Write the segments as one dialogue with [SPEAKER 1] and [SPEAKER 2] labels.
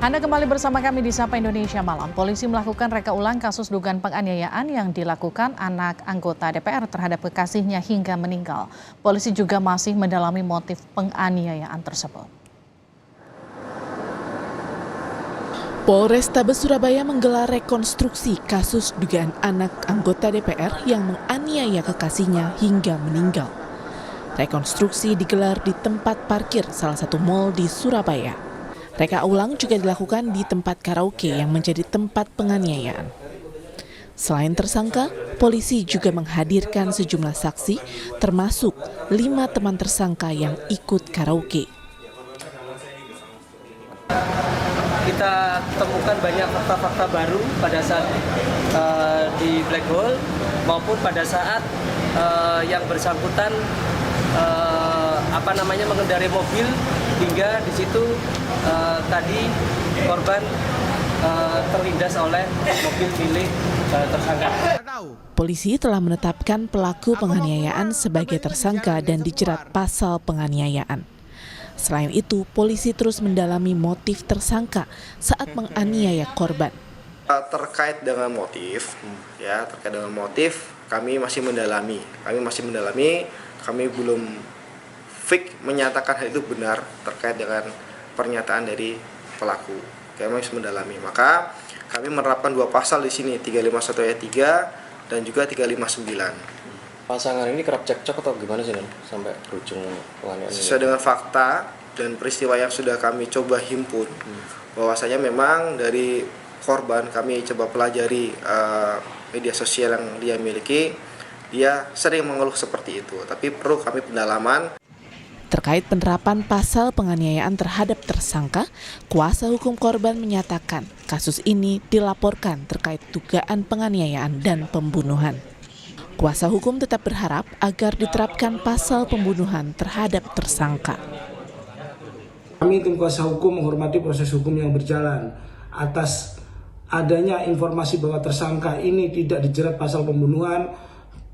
[SPEAKER 1] Anda kembali bersama kami di Sapa Indonesia Malam. Polisi melakukan reka ulang kasus dugaan penganiayaan yang dilakukan anak anggota DPR terhadap kekasihnya hingga meninggal. Polisi juga masih mendalami motif penganiayaan tersebut.
[SPEAKER 2] Polrestabes Surabaya menggelar rekonstruksi kasus dugaan anak anggota DPR yang menganiaya kekasihnya hingga meninggal. Rekonstruksi digelar di tempat parkir salah satu mal di Surabaya. Reka ulang juga dilakukan di tempat karaoke yang menjadi tempat penganiayaan. Selain tersangka, polisi juga menghadirkan sejumlah saksi, termasuk 5 teman tersangka yang ikut karaoke.
[SPEAKER 3] Kita temukan banyak fakta-fakta baru pada saat di Black Hole maupun pada saat yang bersangkutan mengendarai mobil hingga di situ tadi korban terlindas oleh mobil milik tersangka.
[SPEAKER 2] Polisi telah menetapkan pelaku penganiayaan sebagai tersangka dan dijerat pasal penganiayaan. Selain itu, polisi terus mendalami motif tersangka saat menganiaya korban.
[SPEAKER 4] Terkait dengan motif, kami masih mendalami. Kami belum fix menyatakan hal itu benar terkait dengan pernyataan dari pelaku. Kami masih mendalami. Maka kami menerapkan 2 pasal di sini, 351 ayat 3 dan juga 359.
[SPEAKER 5] Pasangan ini kerap cekcok atau gimana sih, sampai berujung penganiayaan?
[SPEAKER 4] Sesuai dengan fakta dan peristiwa yang sudah kami coba himpun, bahwasanya memang dari korban kami coba pelajari media sosial yang dia miliki, dia sering mengeluh seperti itu. Tapi perlu kami pendalaman.
[SPEAKER 2] Terkait penerapan pasal penganiayaan terhadap tersangka, kuasa hukum korban menyatakan kasus ini dilaporkan terkait dugaan penganiayaan dan pembunuhan. Kuasa hukum tetap berharap agar diterapkan pasal pembunuhan terhadap tersangka.
[SPEAKER 6] Kami tim kuasa hukum menghormati proses hukum yang berjalan. Atas adanya informasi bahwa tersangka ini tidak dijerat pasal pembunuhan,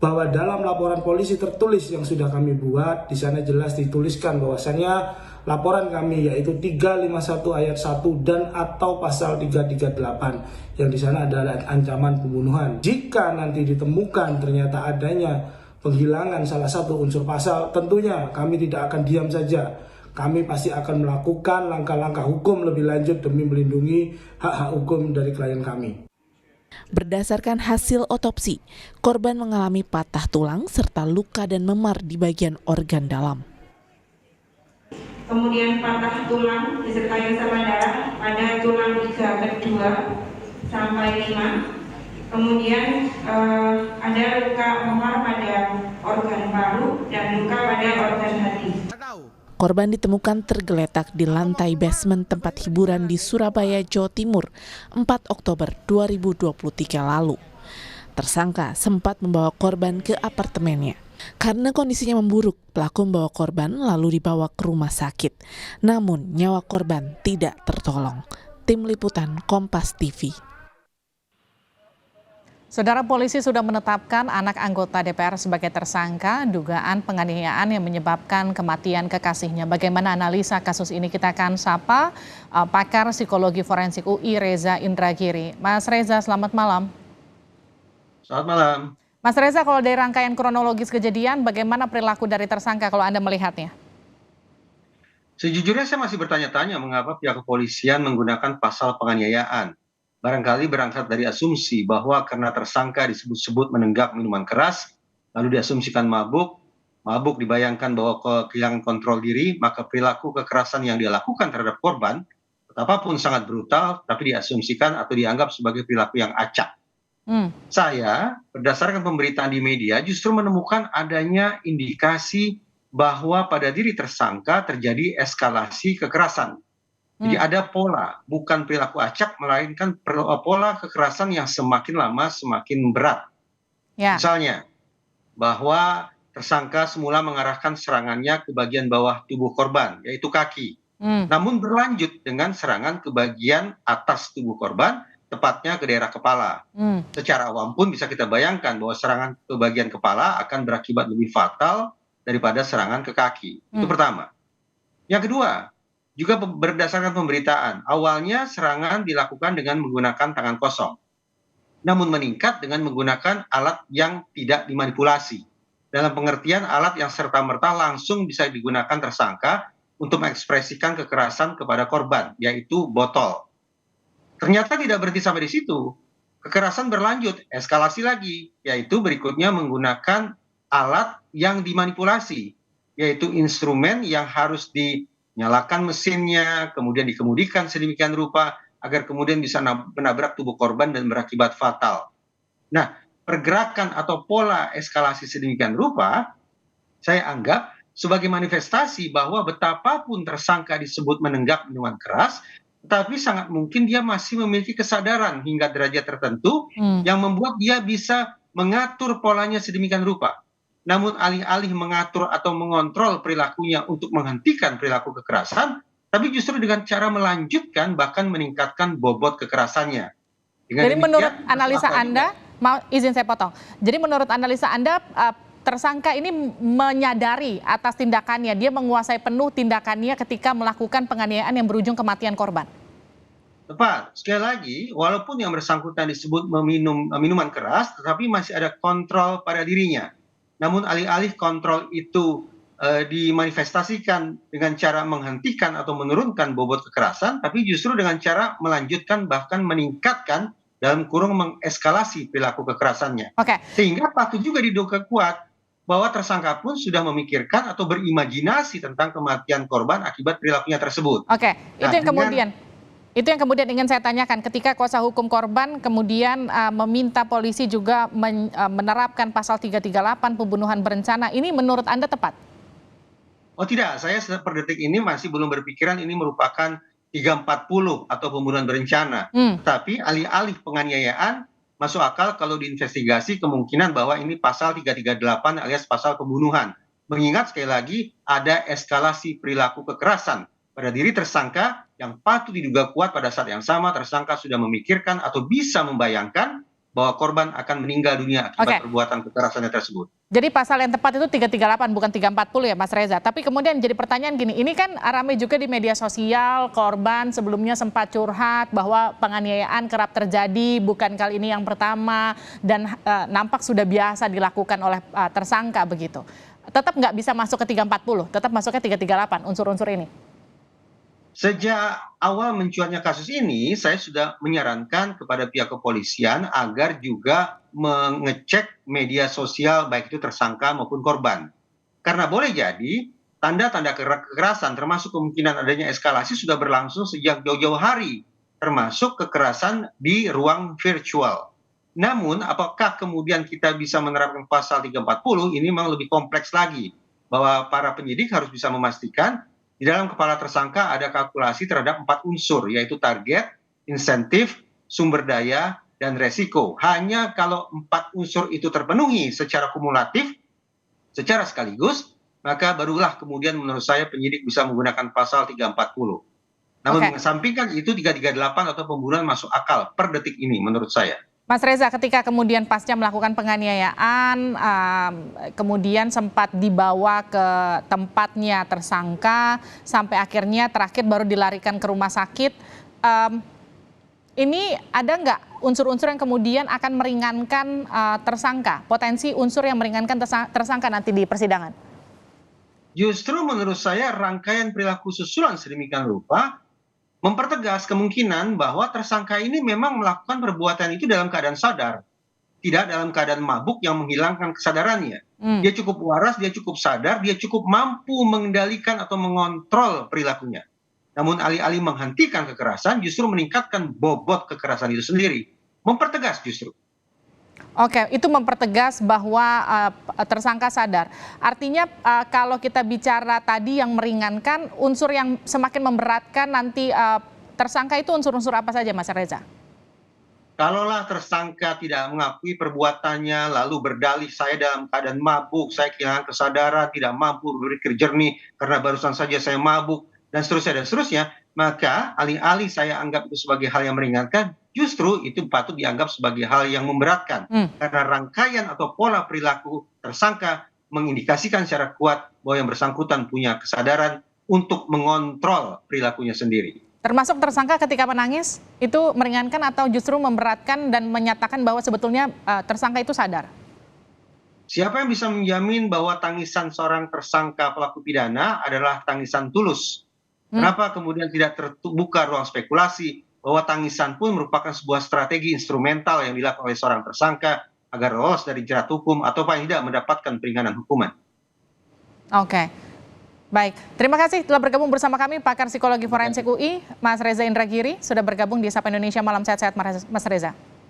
[SPEAKER 6] bahwa dalam laporan polisi tertulis yang sudah kami buat, di sana jelas dituliskan bahwasannya laporan kami yaitu 351 ayat 1 dan atau pasal 338 yang di sana adalah ancaman pembunuhan. Jika nanti ditemukan ternyata adanya penghilangan salah satu unsur pasal, tentunya kami tidak akan diam saja. Kami pasti akan melakukan langkah-langkah hukum lebih lanjut demi melindungi hak-hak hukum dari klien kami.
[SPEAKER 2] Berdasarkan hasil otopsi, korban mengalami patah tulang serta luka dan memar di bagian organ dalam.
[SPEAKER 7] Kemudian patah tulang disertai sama darah pada tulang iga kedua sampai 5. Kemudian ada luka memar pada organ paru dan luka pada organ hati.
[SPEAKER 2] Korban ditemukan tergeletak di lantai basement tempat hiburan di Surabaya, Jawa Timur, 4 Oktober 2023 lalu. Tersangka sempat membawa korban ke apartemennya. Karena kondisinya memburuk, pelaku membawa korban lalu dibawa ke rumah sakit. Namun nyawa korban tidak tertolong. Tim Liputan Kompas TV.
[SPEAKER 1] Saudara, polisi sudah menetapkan anak anggota DPR sebagai tersangka dugaan penganiayaan yang menyebabkan kematian kekasihnya. Bagaimana analisa kasus ini? Kita akan sapa pakar psikologi forensik UI Reza Indragiri. Mas Reza, selamat malam.
[SPEAKER 8] Selamat malam.
[SPEAKER 1] Mas Reza, kalau dari rangkaian kronologis kejadian, bagaimana perilaku dari tersangka kalau Anda melihatnya?
[SPEAKER 8] Sejujurnya saya masih bertanya-tanya mengapa pihak kepolisian menggunakan pasal penganiayaan. Barangkali berangkat dari asumsi bahwa karena tersangka disebut-sebut menenggak minuman keras, lalu diasumsikan mabuk dibayangkan bahwa kehilangan kontrol diri, maka perilaku kekerasan yang dia lakukan terhadap korban, betapapun sangat brutal, tapi diasumsikan atau dianggap sebagai perilaku yang acak. Saya, berdasarkan pemberitaan di media, justru menemukan adanya indikasi bahwa pada diri tersangka terjadi eskalasi kekerasan. Jadi ada pola, bukan perilaku acak, melainkan pola kekerasan yang semakin lama semakin berat. Misalnya, bahwa tersangka semula mengarahkan serangannya ke bagian bawah tubuh korban, yaitu kaki. Namun berlanjut dengan serangan ke bagian atas tubuh korban, tepatnya ke daerah kepala. Secara awam pun bisa kita bayangkan bahwa serangan ke bagian kepala akan berakibat lebih fatal daripada serangan ke kaki. Itu pertama. Yang kedua, juga berdasarkan pemberitaan. Awalnya serangan dilakukan dengan menggunakan tangan kosong, namun meningkat dengan menggunakan alat yang tidak dimanipulasi. Dalam pengertian alat yang serta-merta langsung bisa digunakan tersangka untuk mengekspresikan kekerasan kepada korban, yaitu botol. Ternyata tidak berhenti sampai di situ. Kekerasan berlanjut, eskalasi lagi, yaitu berikutnya menggunakan alat yang dimanipulasi, yaitu instrumen yang harus dinyalakan mesinnya, kemudian dikemudikan sedemikian rupa, agar kemudian bisa menabrak tubuh korban dan berakibat fatal. Nah, pergerakan atau pola eskalasi sedemikian rupa, saya anggap sebagai manifestasi bahwa betapapun tersangka disebut menenggak minuman keras, tetapi sangat mungkin dia masih memiliki kesadaran hingga derajat tertentu yang membuat dia bisa mengatur polanya sedemikian rupa. Namun alih-alih mengatur atau mengontrol perilakunya untuk menghentikan perilaku kekerasan, tapi justru dengan cara melanjutkan bahkan meningkatkan bobot kekerasannya.
[SPEAKER 1] Jadi menurut analisa Anda, mau izin saya potong. Jadi menurut analisa Anda, tersangka ini menyadari atas tindakannya, dia menguasai penuh tindakannya ketika melakukan penganiayaan yang berujung kematian korban.
[SPEAKER 8] Tepat. Sekali lagi, walaupun yang bersangkutan disebut meminum minuman keras, tetapi masih ada kontrol pada dirinya. Namun alih-alih kontrol itu dimanifestasikan dengan cara menghentikan atau menurunkan bobot kekerasan, tapi justru dengan cara melanjutkan bahkan meningkatkan dalam kurung mengeskalasi perilaku kekerasannya. Sehingga patut juga diduga kuat bahwa tersangka pun sudah memikirkan atau berimajinasi tentang kematian korban akibat perilakunya tersebut.
[SPEAKER 1] Itu yang kemudian ingin saya tanyakan, ketika kuasa hukum korban kemudian meminta polisi juga menerapkan pasal 338 pembunuhan berencana, ini menurut Anda tepat?
[SPEAKER 8] Oh tidak, saya per detik ini masih belum berpikiran ini merupakan 340 atau pembunuhan berencana. Tapi alih-alih penganiayaan, masuk akal kalau diinvestigasi kemungkinan bahwa ini pasal 338 alias pasal pembunuhan. Mengingat sekali lagi ada eskalasi perilaku kekerasan pada diri tersangka yang patut diduga kuat pada saat yang sama tersangka sudah memikirkan atau bisa membayangkan bahwa korban akan meninggal dunia akibat perbuatan kekerasannya tersebut.
[SPEAKER 1] Jadi pasal yang tepat itu 338 bukan 340 ya Mas Reza. Tapi kemudian jadi pertanyaan gini, ini kan ramai juga di media sosial, korban sebelumnya sempat curhat bahwa penganiayaan kerap terjadi, bukan kali ini yang pertama, dan nampak sudah biasa dilakukan oleh tersangka begitu. Tetap nggak bisa masuk ke 340, tetap masuknya 338 unsur-unsur ini?
[SPEAKER 8] Sejak awal mencuatnya kasus ini, saya sudah menyarankan kepada pihak kepolisian agar juga mengecek media sosial baik itu tersangka maupun korban. Karena boleh jadi tanda-tanda kekerasan termasuk kemungkinan adanya eskalasi sudah berlangsung sejak jauh-jauh hari, termasuk kekerasan di ruang virtual. Namun apakah kemudian kita bisa menerapkan pasal 340, ini memang lebih kompleks lagi, bahwa para penyidik harus bisa memastikan di dalam kepala tersangka ada kalkulasi terhadap 4 unsur, yaitu target, insentif, sumber daya, dan resiko. Hanya kalau 4 unsur itu terpenuhi secara kumulatif, secara sekaligus, maka barulah kemudian menurut saya penyidik bisa menggunakan pasal 340. Namun mengesampingkan itu 338 atau pembunuhan masuk akal per detik ini menurut saya.
[SPEAKER 1] Mas Reza, ketika kemudian pasca melakukan penganiayaan, kemudian sempat dibawa ke tempatnya tersangka, sampai akhirnya terakhir baru dilarikan ke rumah sakit, ini ada nggak unsur-unsur yang kemudian akan meringankan tersangka, potensi unsur yang meringankan tersangka nanti di persidangan?
[SPEAKER 8] Justru menurut saya rangkaian perilaku susulan sedemikian rupa mempertegas kemungkinan bahwa tersangka ini memang melakukan perbuatan itu dalam keadaan sadar, tidak dalam keadaan mabuk yang menghilangkan kesadarannya. Dia cukup waras, dia cukup sadar, dia cukup mampu mengendalikan atau mengontrol perilakunya. Namun alih-alih menghentikan kekerasan, justru meningkatkan bobot kekerasan itu sendiri. Mempertegas justru.
[SPEAKER 1] Itu mempertegas bahwa tersangka sadar. Artinya kalau kita bicara tadi yang meringankan, unsur yang semakin memberatkan nanti tersangka itu unsur-unsur apa saja Mas Reza?
[SPEAKER 8] Kalaulah tersangka tidak mengakui perbuatannya, lalu berdalih saya dalam keadaan mabuk, saya kehilangan kesadaran, tidak mampu berpikir jernih karena barusan saja saya mabuk, dan seterusnya, maka alih-alih saya anggap itu sebagai hal yang meringankan, justru itu patut dianggap sebagai hal yang memberatkan. Karena rangkaian atau pola perilaku tersangka mengindikasikan secara kuat bahwa yang bersangkutan punya kesadaran, untuk mengontrol perilakunya sendiri.
[SPEAKER 1] Termasuk tersangka ketika menangis, itu meringankan atau justru memberatkan dan menyatakan bahwa sebetulnya tersangka itu sadar?
[SPEAKER 8] Siapa yang bisa menjamin bahwa tangisan seorang tersangka pelaku pidana adalah tangisan tulus? Kenapa kemudian tidak terbuka ruang spekulasi bahwa tangisan pun merupakan sebuah strategi instrumental yang dilakukan oleh seorang tersangka agar lolos dari jerat hukum atau paling tidak mendapatkan peringanan hukuman.
[SPEAKER 1] Oke. Baik, terima kasih telah bergabung bersama kami pakar psikologi forensik UI, Mas Reza Indragiri, sudah bergabung di Sapa Indonesia Malam Sehat-Sehat, Mas Reza.